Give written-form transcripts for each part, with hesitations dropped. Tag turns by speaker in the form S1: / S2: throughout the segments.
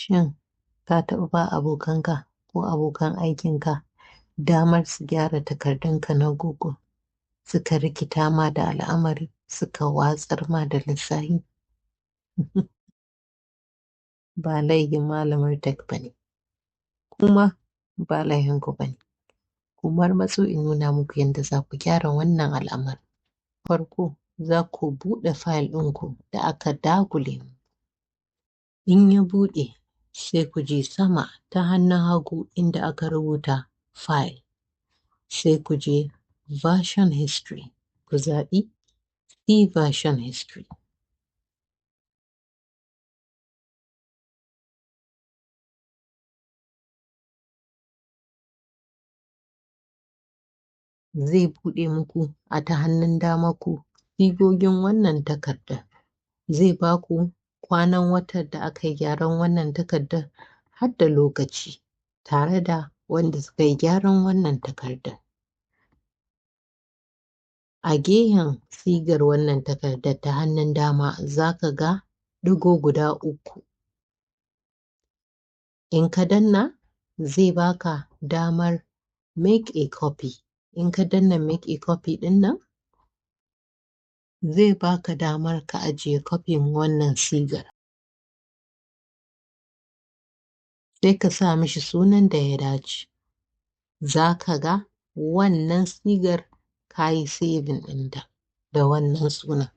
S1: Shin ka taɓa ba abokanka ko abokan aikinka damar su gyara takardunka na Google, suka rikita ma da al'amari, suka watsar ma da lissafi? Ba laifin malamar tech ba ne, kuma ba laifinku ba ne. Ku marmatso in nuna muku yadda za ku gyara wannan al'amari. Farko za ku buɗe fayil ɗinku da aka dagule. In ya buɗe, sai ku je sama ta hannun hagu inda aka rubuta file, sai ku je version history, ku zaɓi see version history. Zai buɗe muku a ta hannun dama ku sigogin wannan takardar. Zai ba ku kwanan watan da aka yi gyaran wannan takardar har da lokaci, tare da wanda suka yi gyaran wannan takardar. A gehen sigar wannan takardar ta hannun dama za ka ga ɗigo guda uku. In ka danna, zai baka damar make a copy. In ka danna make a copy ɗin nan, zai baka damar ka ajiye kwafin wannan sigar. Sai ka sa mishi sunan da ya dace. Za ka ga wannan sigar ka yi saving ɗinta da wannan sunan.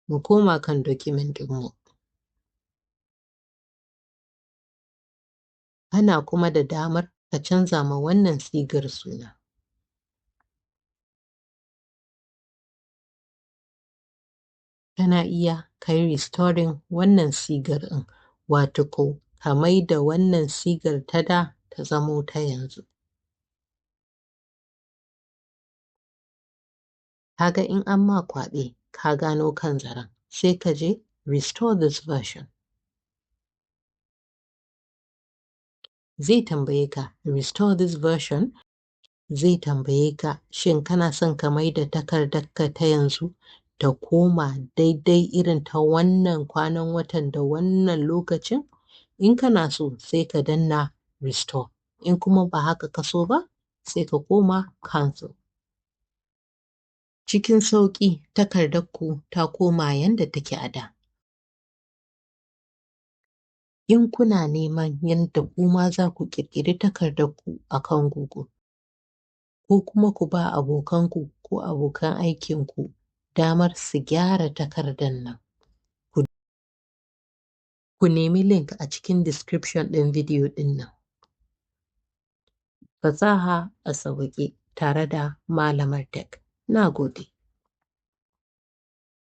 S1: Mu koma kan document ɗinmu. Kana kuma da damar ka canza ma wannan sigar suna. Kana iya kai restoring wannan sigar ɗin, wato ka mai da wannan sigar ta da ta zamo ta yanzu. Kaga in an ma kwaɓe ka gano kan zaren, sai ka je restore this version. Zai tambaye ka restore this version, zai tambaye ka shin kana son ka mai da takardarka ta yanzu ta koma daidai irin ta wannan kwanan watan da wannan lokacin? In kana so sai ka danna restore. In kuma ba haka ka so ba, sai ka koma cancel. Cikin sauƙi takardarku ta koma yadda take a da. In kuna neman yadda kuma za ku ƙirƙiri takardarku a kan Google, ko kuma ku ba abokanku ko abokan aikinku damar su gyara takardar nan, ku nemi link a cikin description ɗin video ɗin nan. Fasaha a sauƙaƙe tare da malamar tech. Na gode.